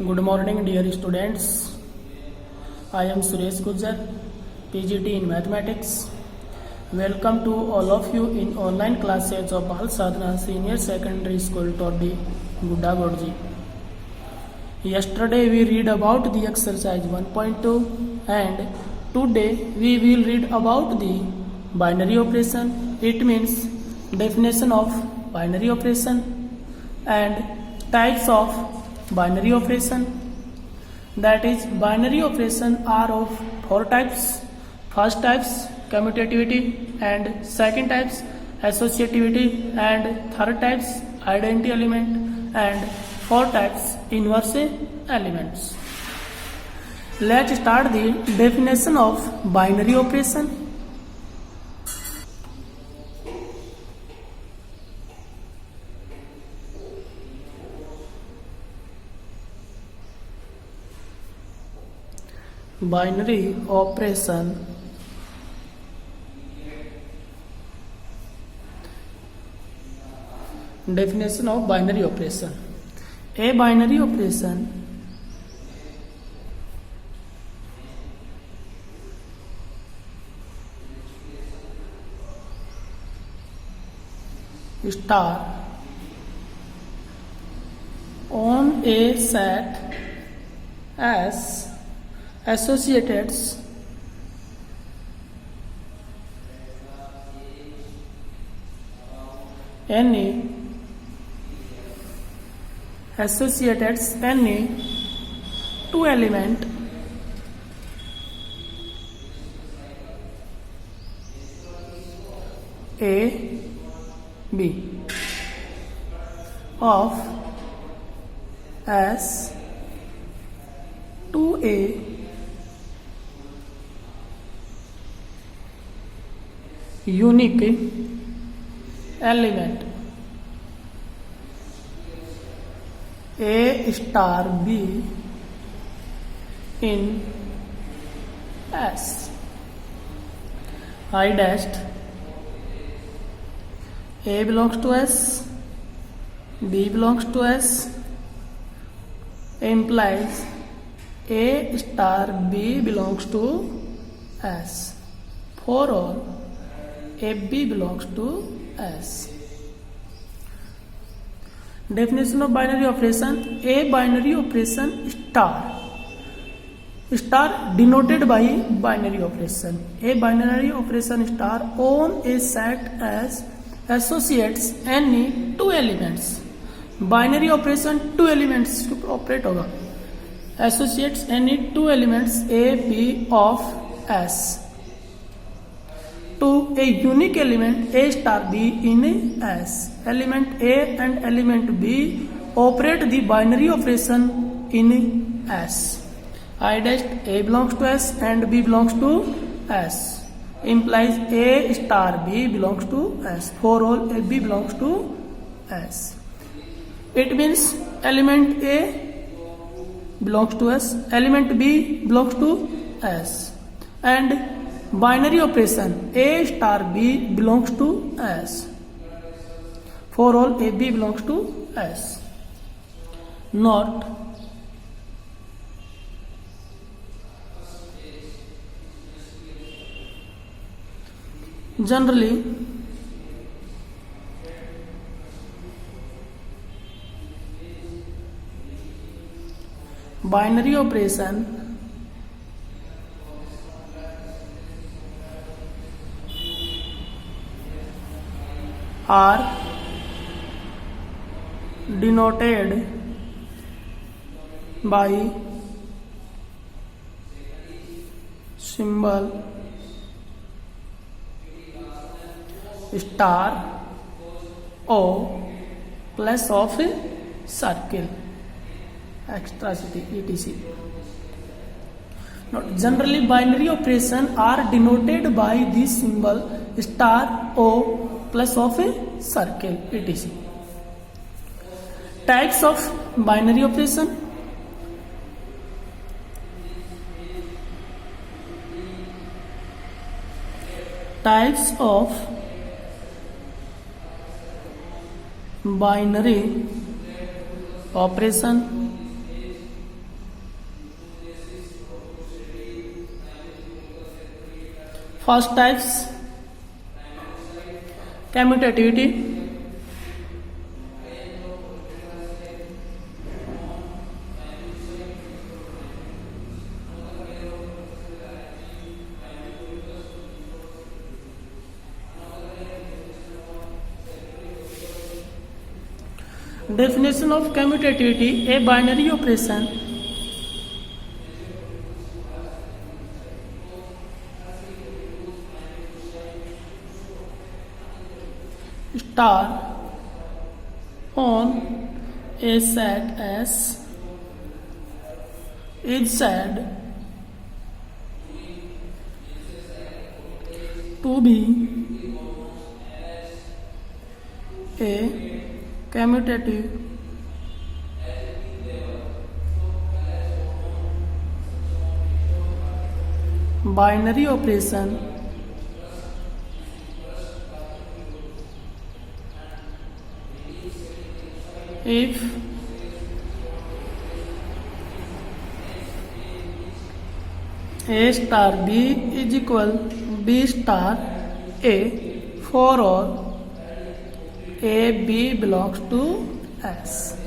Good morning, dear students. I am Suresh Gujjar, PGT in Mathematics. Welcome to all of you in online classes of Bal Sadhana Senior Secondary School, Toddi, Gudda Godji. Yesterday we read about the exercise 1.2 and today we will read about the binary operation. It means definition of binary operation and types of binary operation. That is, binary operation are of four types. First types commutativity, and second types associativity, and third types identity element, and fourth types inverse elements. Let's start the definition of binary operation. Binary operation definition of binary operation. A binary operation star on a set as associated any two element A B of S 2A unique element A star B in S. I dashed A belongs to S, B belongs to S, implies A star B belongs to S. For all AB belongs to S. Definition of binary operation. A binary operation star denoted by binary operation. A binary operation star on a set as associates any two elements. Binary operation two elements operate होगा. Associates any two elements A B of S to a unique element A star B in S. Element A and element B operate the binary operation in S. I dash A belongs to S and B belongs to S. Implies A star B belongs to S. For all A B belongs to S. It means element A belongs to S, element B belongs to S, and binary operation A star B belongs to S. For all A B belongs to S. Not generally binary operation are denoted by symbol star O plus of circle extracity etc. Not generally binary operation are denoted by this symbol star O plus of a circle etc. Types of binary operation. Types of binary operation First types, commutativity. Definition of commutativity: a binary operation star on a set S is said to be a commutative binary operation if A star B is equal B star A for all A B belongs to S.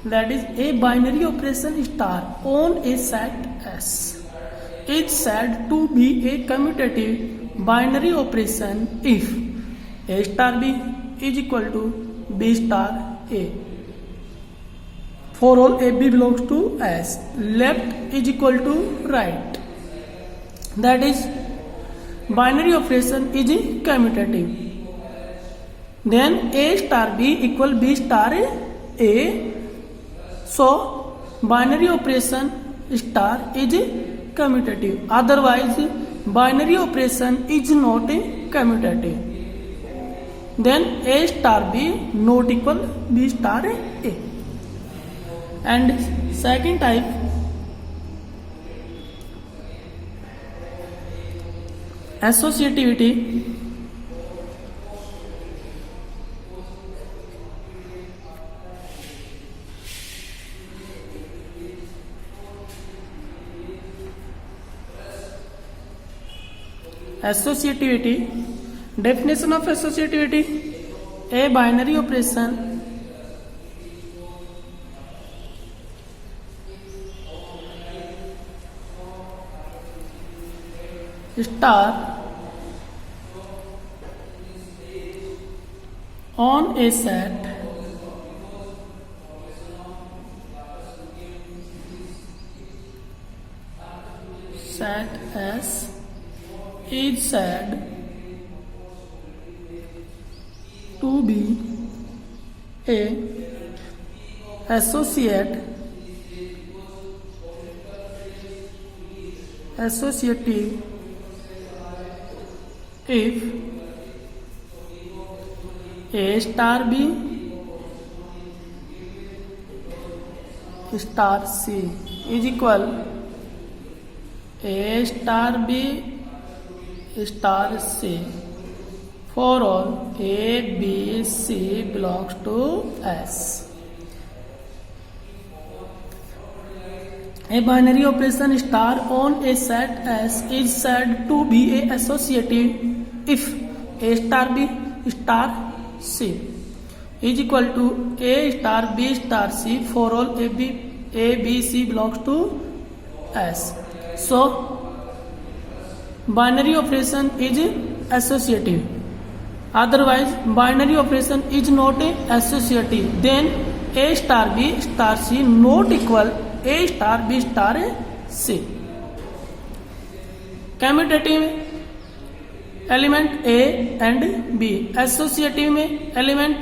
That is, a binary operation star on a set S is said to be a commutative binary operation if A star B is equal to B star A for all A B belongs to S. Left is equal to right. That is, binary operation is commutative. Then A star B equal B star A. So binary operation star is commutative. Otherwise binary operation is not commutative. Then A star B not equal B star A. And second type, associativity. Associativity. Definition of associativity: a binary operation star on a set S is said to be a associative if A star B star C is equal A star B star C for all A B C belongs to S. A binary operation star on a set S is said to be a associative if A star B star C is equal to A star B star C for all A B C belongs to S. So binary operation is associative. Otherwise binary operation is not associative. Then A star B star C not equal A star B star C. Commutative element A and B. Associative में element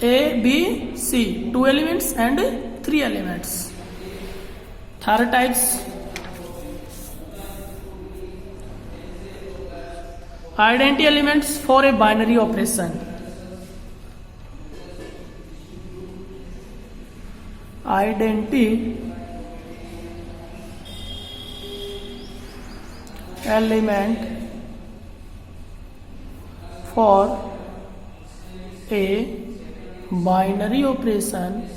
A B C, 2 elements and 3 elements. Third types, identity elements for a binary operation. Identity element for a binary operation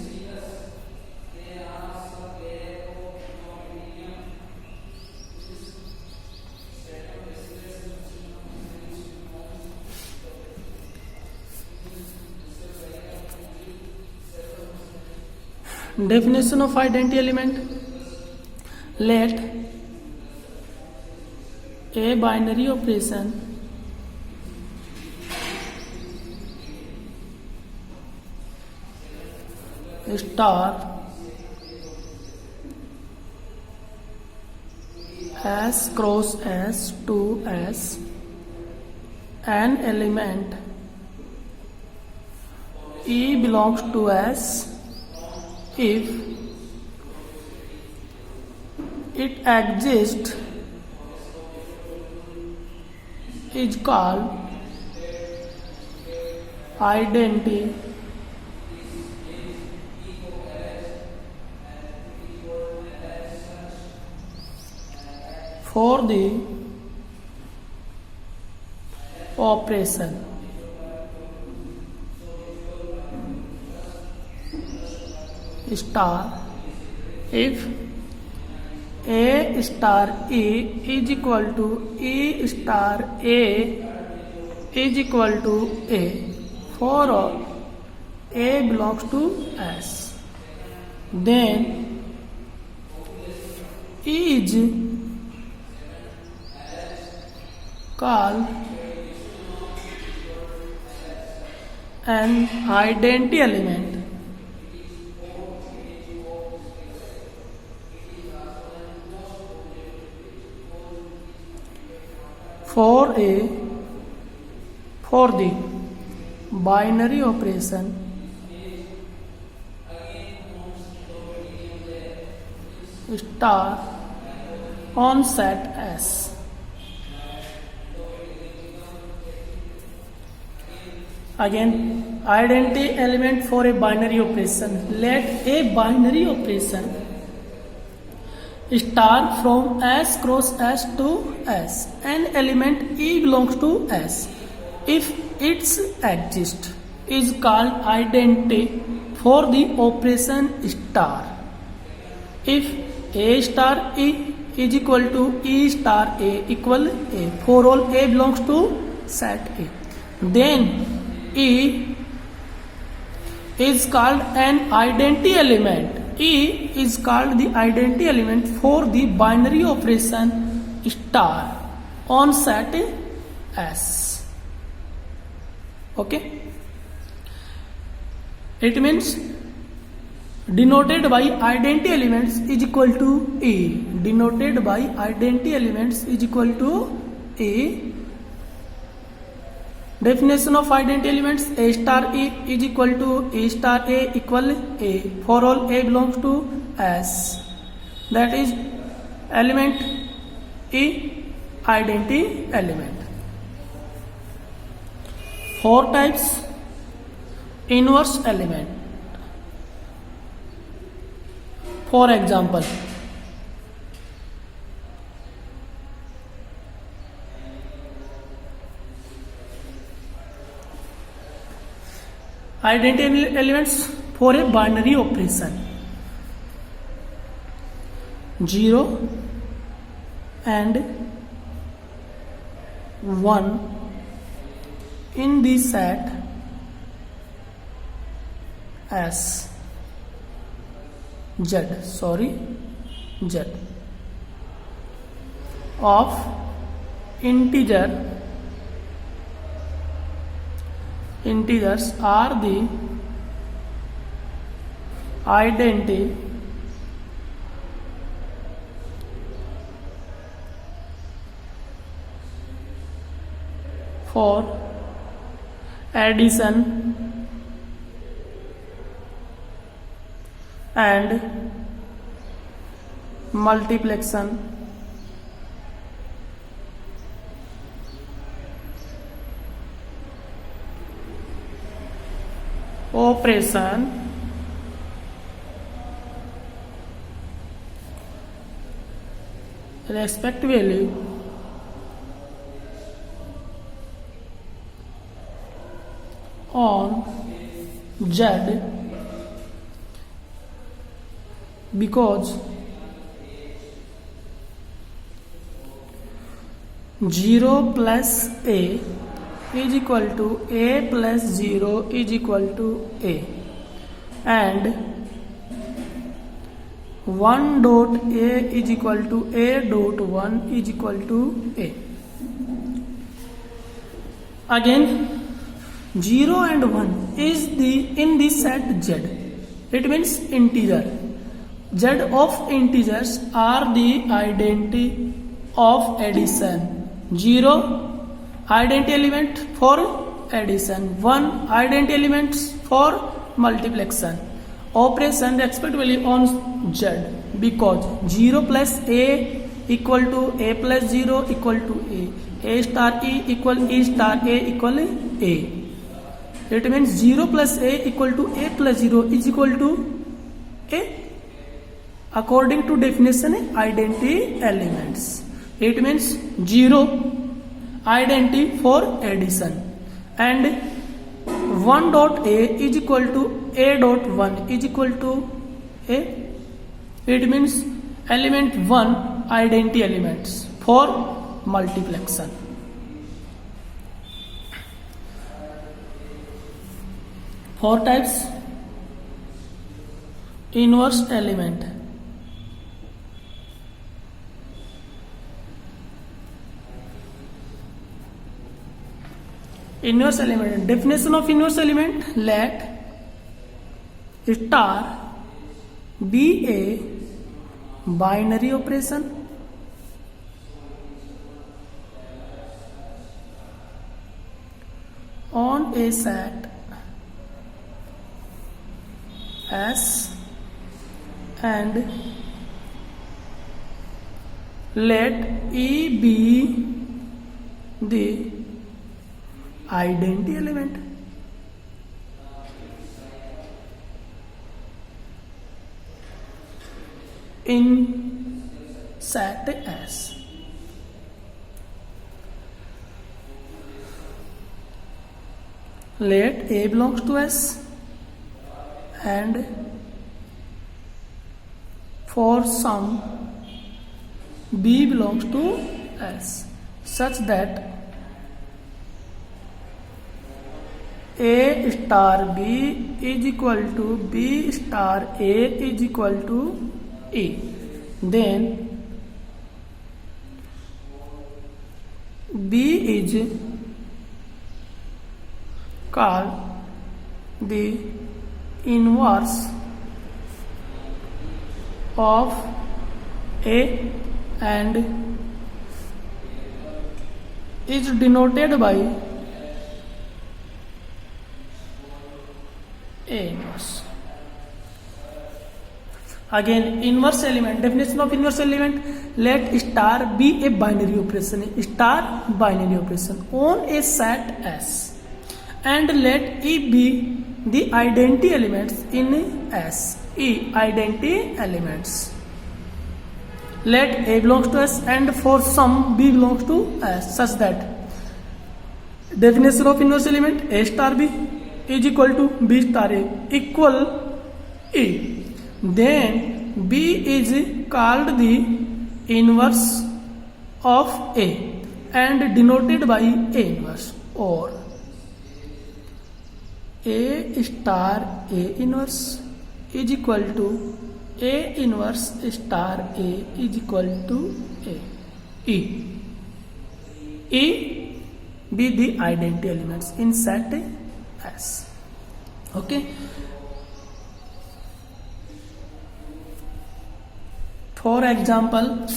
Definition of identity element. Let a binary operation star S cross S to S an element E belongs to S if it exists is called identity for the operation. Star if A star E is equal to E star A is equal to A for A belongs to S, then E is called an identity element for the binary operation star on set S. Again, identity element for a binary operation. Let a binary operation star from S cross S to S. An element E belongs to S. If its exist is called identity for the operation star. If A star E is equal to E star A equal A for all A belongs to set A, then E is called an identity element. E is called the identity element for the binary operation star on set S. Okay? It means denoted by identity elements is equal to E. Denoted by identity elements is equal to E. Definition of identity elements: A star E is equal to E star A equal A for all A belongs to S. That is element E, identity element. 4 types. Inverse element. For example, identity elements for a binary operation: 0 and 1 in the set S Z of integers are the identity for addition and multiplication operation respectively on Z, because 0 plus A is equal to A plus 0 is equal to A, and 1 dot A is equal to A dot 1 is equal to A. Again 0 and 1 is in the set Z. It means integer. Z of integers are the identity of addition. 0 identity element for addition, 1 identity elements for multiplication. Operation expect value on Z because 0 plus A equal to A plus 0 equal to A star E equal E star A equal A. It means 0 plus A equal to A plus 0 is equal to A. According to definition, identity elements. It means 0 identity for addition and 1 dot A is equal to A dot 1 is equal to A. It means element 1 identity elements for multiplication. Four types. Inverse element. Inverse element. Definition of inverse element: let star be a binary operation on a set S and let E be the identity element. In set S. Let A belongs to S and for some B belongs to S such that A star B is equal to B star A is equal to A. Then B is called the inverse of A and is denoted by A inverse. Again, inverse element. Definition of inverse element: let star be a binary operation. Star binary operation on a set S, and let E be the identity elements in S. E identity elements. Let A belongs to S and for some B belongs to S such that definition of inverse element: A star B is equal to B star A equal E. Then B is called the inverse of A and denoted by A inverse, or A star A inverse is equal to A inverse star A is equal to A. E be the identity elements in set S. Okay. For example,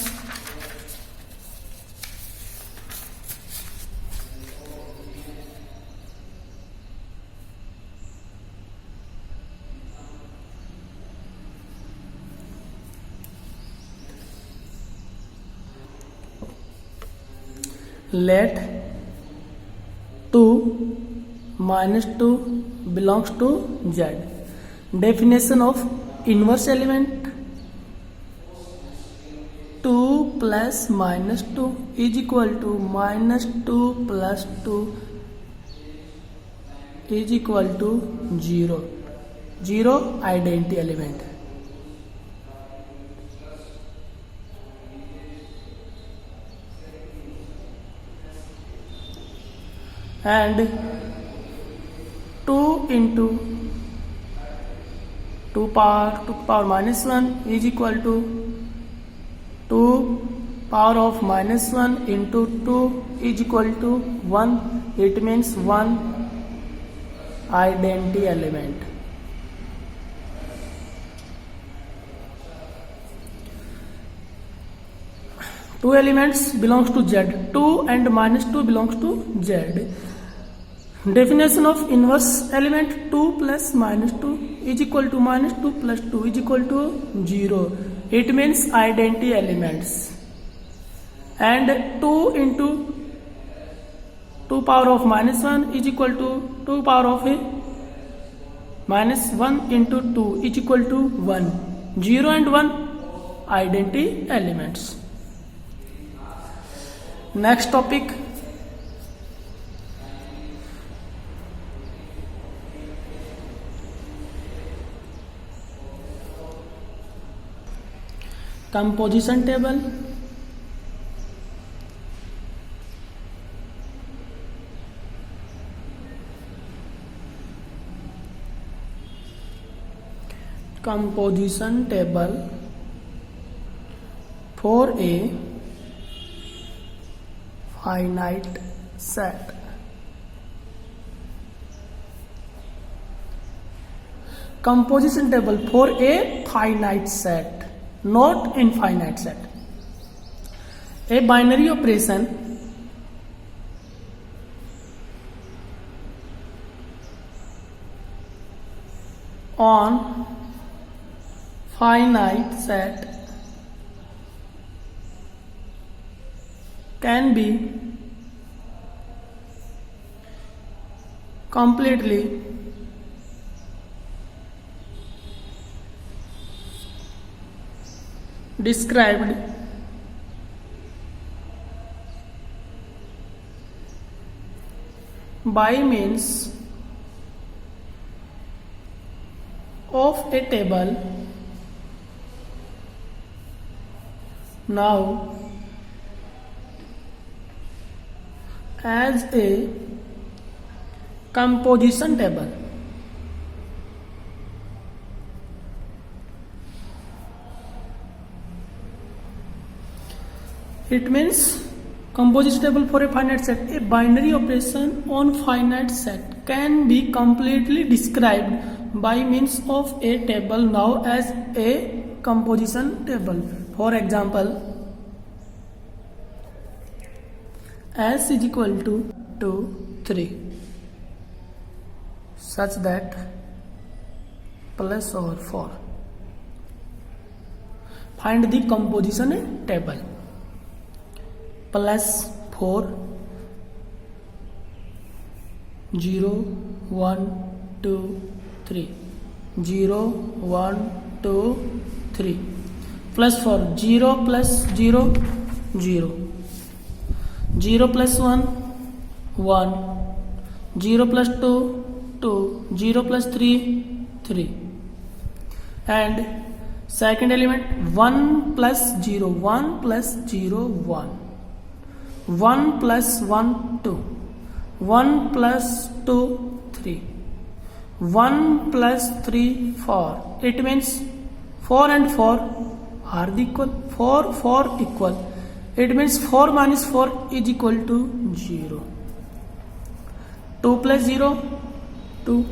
let 2 minus 2 belongs to Z. Definition of inverse element: 2 plus minus 2 is equal to minus 2 plus 2 is equal to 0. 0 identity element. And 2 into 2 power minus 1 is equal to 2 power of minus 1 into 2 is equal to 1. It means one identity element. Two elements belongs to Z. 2 and minus 2 belongs to Z. Definition of inverse element: 2 plus minus 2 is equal to minus 2 plus 2 is equal to 0. It means identity elements. And 2 into 2 power of minus 1 is equal to 2 power of a minus 1 into 2 is equal to 1. 0 and 1 identity elements. Next topic, composition table. Composition table for a finite set. Composition table for a finite set, not infinite set. A binary operation on finite set can be completely described by means of a table. Now, as a composition table, it means composition table for a finite set. A binary operation on finite set can be completely described by means of a table, now as a composition table. For example, S is equal to 2, 3, such that plus or 4. Find the composition table. Plus 4, 0, 1, 2, 3, 0, 1, 2, 3, plus 4, 0 plus 0, 0, 0 plus 1, 1, 0 plus 2, 2, 0 plus 3, 3. And second element, 1 plus 0, 1 plus 0, 1. 1 plus 1, 2. 1 plus 2, 3. 1 plus 3, 4. It means 4 and 4 are equal. 4, 4 equal. It means 4 minus 4 is equal to 0. 2 plus 0, 2.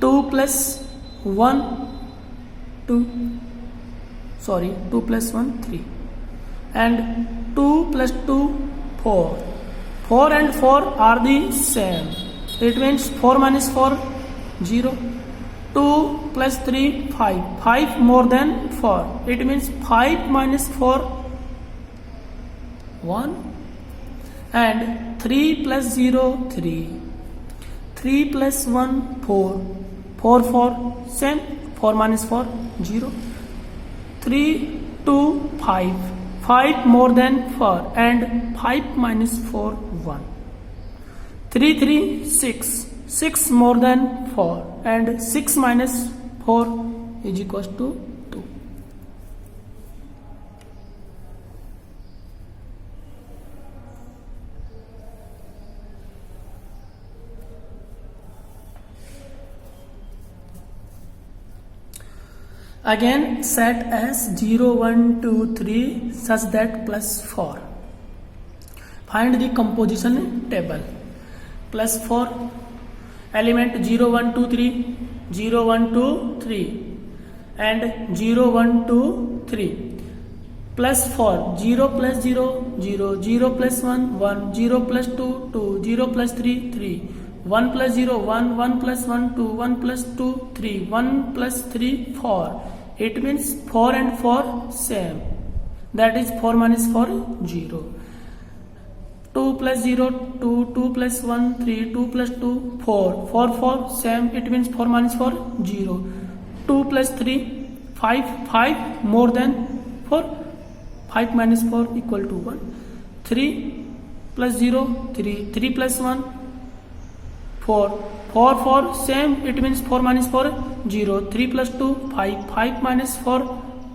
2 plus 1, 2. 2 plus 1, 3. And 2 plus 2, 4. 4 and 4 are the same. It means 4 minus 4, 0. 2 plus 3, 5. 5 more than 4. It means 5 minus 4, 1. And 3 plus 0, 3. 3 plus 1, 4. 4, 4, same. 4 minus 4, 0. 3, 2, 5. 5 more than 4. And 5 minus 4, 1. 3, 3, 6. 6 more than 4. And 6 minus 4 is equals to 2. Again, set as 0, 1, 2, 3 such that plus 4. Find the composition table. Plus 4, element 0, 1, 2, 3, 0, 1, 2, 3 and 0, 1, 2, 3. Plus 4, 0 plus 0, 0, 0 plus 1, 1, 0 plus 2, 2, 0 plus 3, 3, 1 plus 0, 1, 1 plus 1, 2, 1 plus 2, 3, 1 plus 3, 4. It means 4 and 4 same. That is 4 minus 4, 0. 2 plus 0, 2, 2 plus 1, 3, 2 plus 2, 4. 4, 4 same. It means 4 minus 4, 0. 2 plus 3, 5, 5 more than 4. 5 minus 4 equal to 1. 3 plus 0, 3. 3 plus 1, 4. 4, 4 same. It means 4 minus 4, 0. 3 plus 2, 5. 5 minus 4,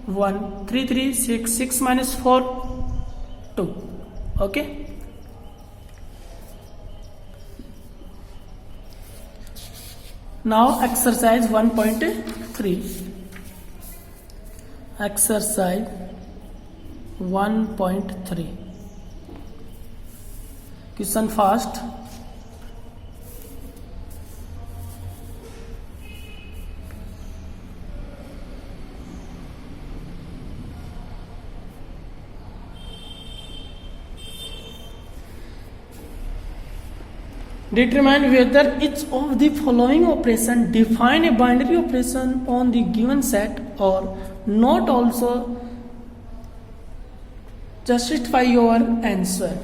1. 3, 3, 6. 6 minus 4, 2. Okay. Now exercise 1.3. Exercise 1.3. Question first. Determine whether each of the following operation define a binary operation on the given set or not. Also justify your answer.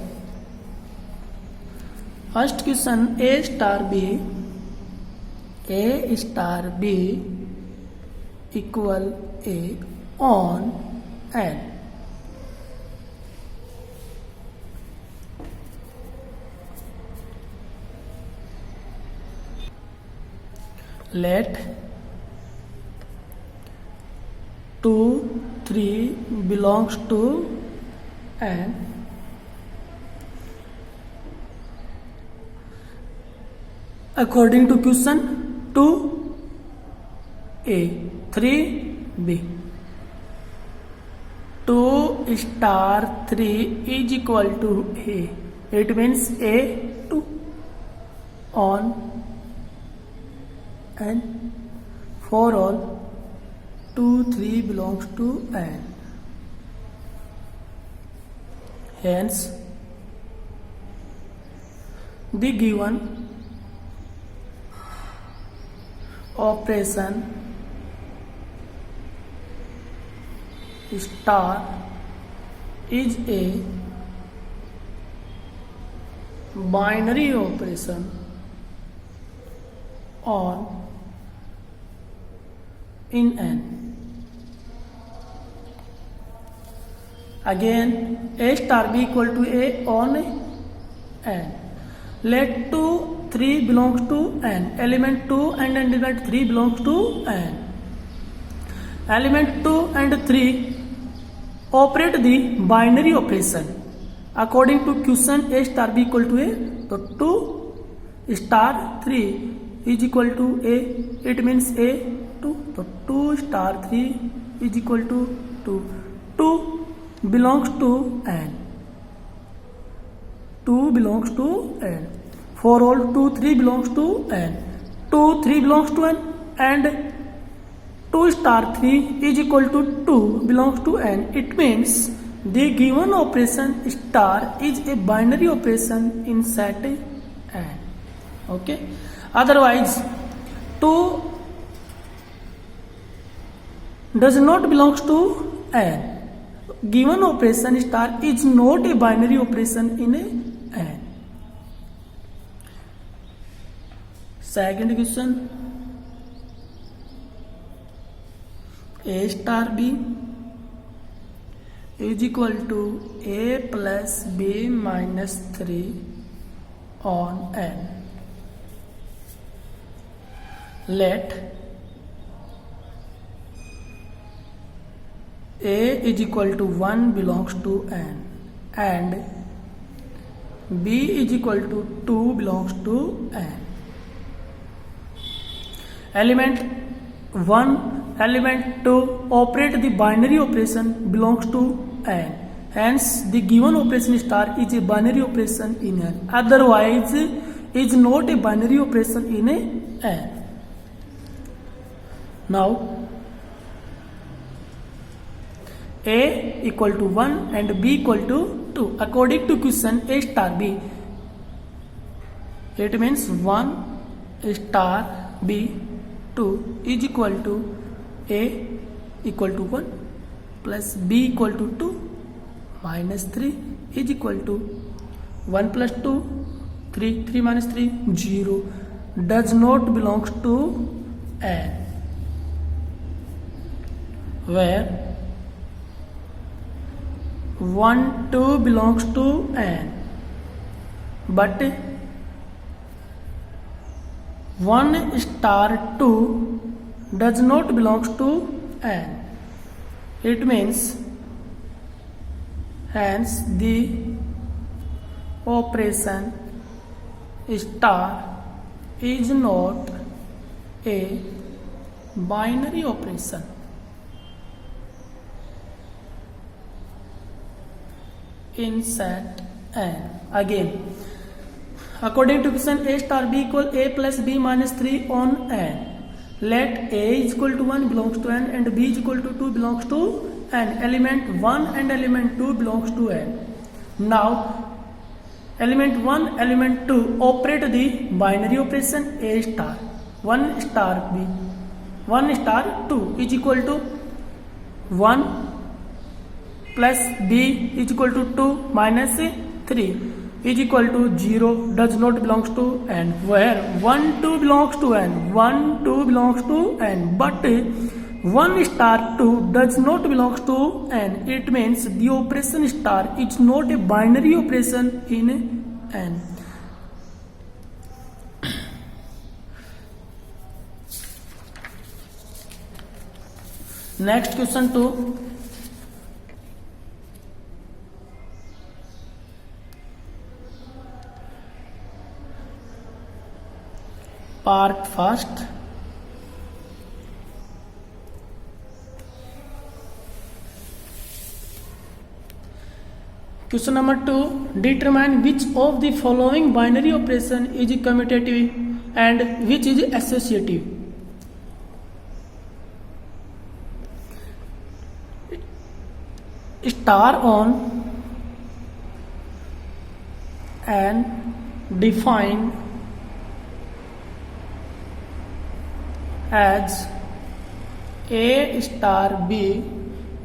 First question, A star B equal A on N. Let 2, 3 belongs to N. According to question, 2 A, 3 B. 2 star 3 is equal to A. It means A 2 on N. For all 2, 3 belongs to N. Hence, the given operation star is a binary operation on in N. Again, A star B equal to A on N. Let 2, 3 belongs to N. Element 2 and element 3 belongs to N. Element 2 and 3 operate the binary operation. According to question, A star B equal to A. So 2 star 3 is equal to A. It means A 2. So 2 star 3 is equal to 2. 2 belongs to N. 2 belongs to N. For all 2, 3 belongs to N. 2, 3 belongs to N and 2 star 3 is equal to 2 belongs to N. It means the given operation star is a binary operation in set N. Okay. Otherwise, 2 does not belongs to N. Given operation star is not a binary operation in a N. Second question, A star B is equal to A plus B minus 3 on N. Let A is equal to 1 belongs to N and B is equal to 2 belongs to N. Element 1 element to operate the binary operation belongs to n. Hence, the given operation star is a binary operation in n. Otherwise, is not a binary operation in a n. Now, A equal to 1 and B equal to 2. According to question A star B, it means 1 star B 2 is equal to A equal to 1 plus B equal to 2 minus 3 is equal to 1 plus 2 3 3 minus 3 0 does not belongs to n, where 1 2 belongs to n, but 1 star 2 does not belongs to n. It means hence the operation star is not a binary operation. In set n. Again, according to question A star B equal A plus B minus 3 on n. Let A is equal to 1 belongs to n and B is equal to 2 belongs to n. Element 1 and element 2 belongs to n. Now, element 1, element 2 operate the binary operation A star. 1 star B, 1 star 2 is equal to 1 plus B is equal to 2 minus 3 is equal to 0 does not belongs to n, where 1 2 belongs to n, 1 2 belongs to n, but 1 star 2 does not belongs to n. It means the operation star is not a binary operation in n. Next question 2. Part first. Question number 2. Determine which of the following binary operation is commutative and which is associative. Star on and define as A star B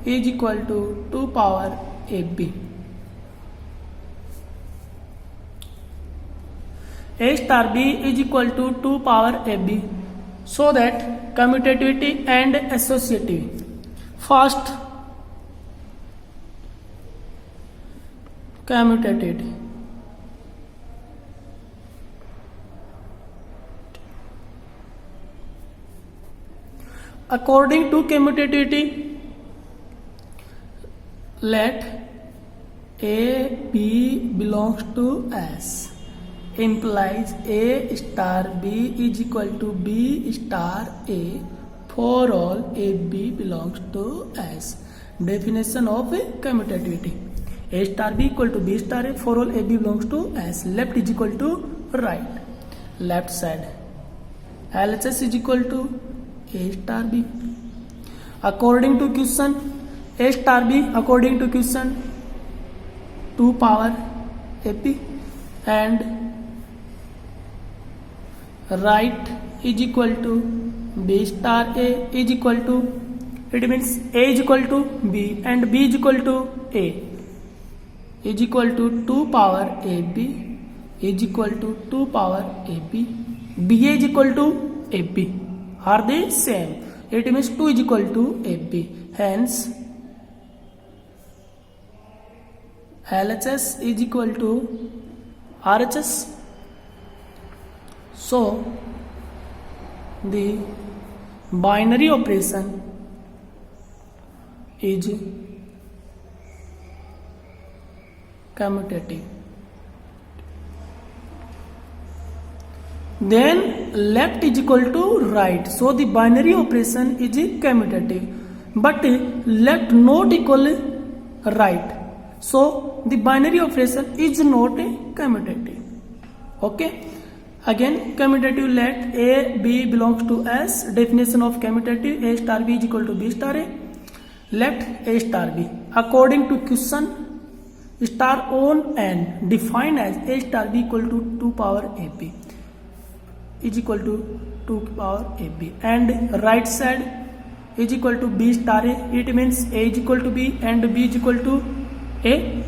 is equal to 2 power AB. A star B is equal to 2 power AB, so that commutativity and associativity. First, commutativity. According to commutativity, let A B belongs to S implies A star B is equal to B star A for all A B belongs to S. Definition of commutativity: A star B equal to B star A for all A B belongs to S. Left is equal to right. Left side LHS is equal to A star B. According to question, A star B according to question 2 power AP, and right is equal to B star A is equal to, it means A is equal to B and B is equal to A is equal to 2 power AB is equal to 2 power AB. BA is equal to AB. Are they same? It means 2 is equal to AB. Hence, LHS is equal to RHS. So, the binary operation is commutative. then left is equal to right, so the binary operation is commutative, but left not equal right, so the binary operation is not commutative. Okay, again commutative, let A B belongs to S. Definition of commutative: A star B is equal to B star A. Left A star B according to question star on n defined as A star B equal to 2 power AB is equal to 2 power AB, and right side is equal to B star A. It means A is equal to B and B is equal to A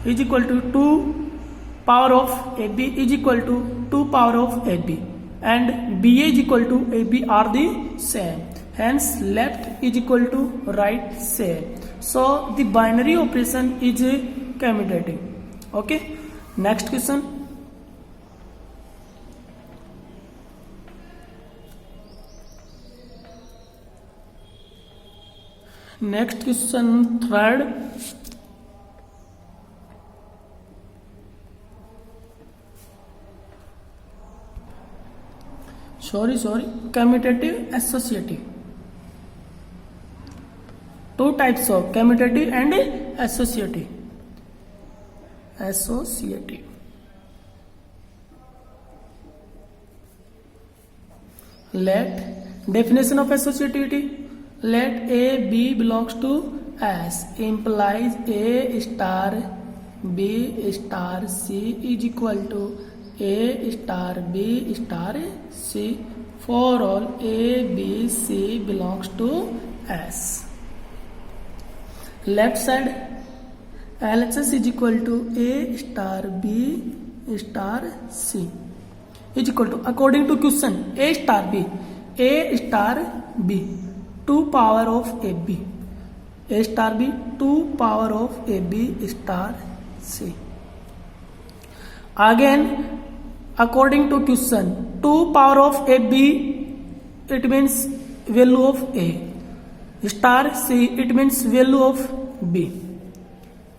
is equal to 2 power of AB is equal to 2 power of AB, and BA is equal to AB are the same, hence left is equal to right same, so the binary operation is commutative. Okay, next question. Next question, third. Sorry, commutative associative. Two types of commutative and associative. Let definition of associativity: let A B belongs to S implies A star B star C is equal to A star B star C for all A B C belongs to S. Left side, LHS is equal to A star B star C is equal to, according to question, A star B 2 power of AB, A star B 2 power of AB star C. Again, according to question, 2 power of AB, it means value of A, star C, it means value of B.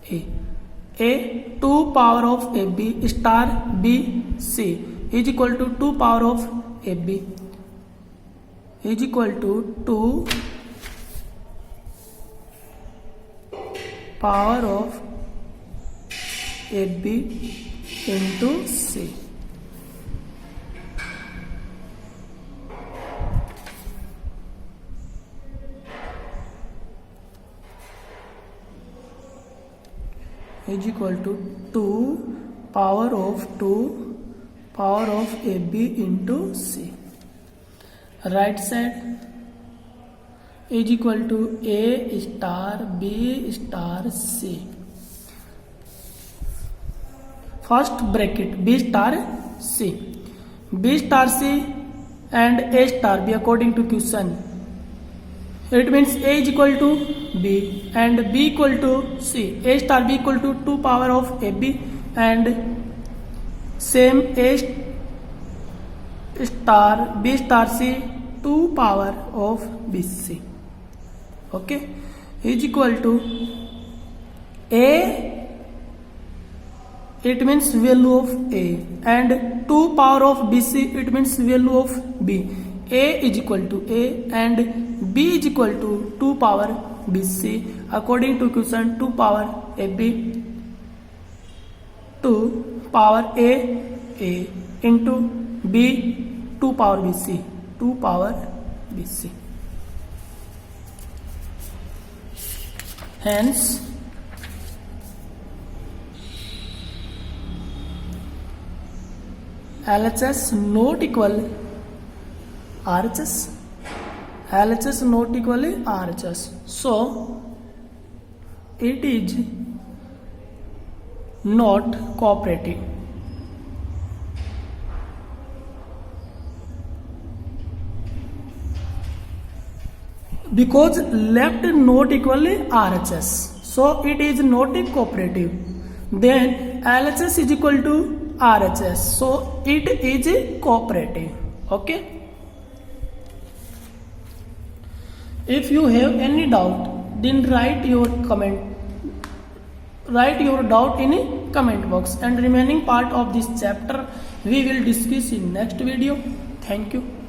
A 2 power of AB star B C is equal to 2 power of AB is equal to 2 power of AB into C. Is equal to 2 power of AB into C. Right side is equal to A star B star C. First bracket B star C and A star B according to question. It means A is equal to B and B equal to C. A star B equal to 2 power of AB and same A star B star C 2 power of BC. Okay, is equal to A, it means value of A, and 2 power of BC, it means value of B. A is equal to A and B is equal to 2 power BC. According to question, 2 power AB 2 power A into B 2 power BC, 2 power BC. Hence LHS not equal RHS. LHS not equal RHS. So it is not cooperative. Because left not equal RHS, so it is not cooperative. Then LHS is equal to RHS, so it is cooperative. Okay. If you have any doubt, then write your doubt in comment box, and remaining part of this chapter we will discuss in next video. Thank you.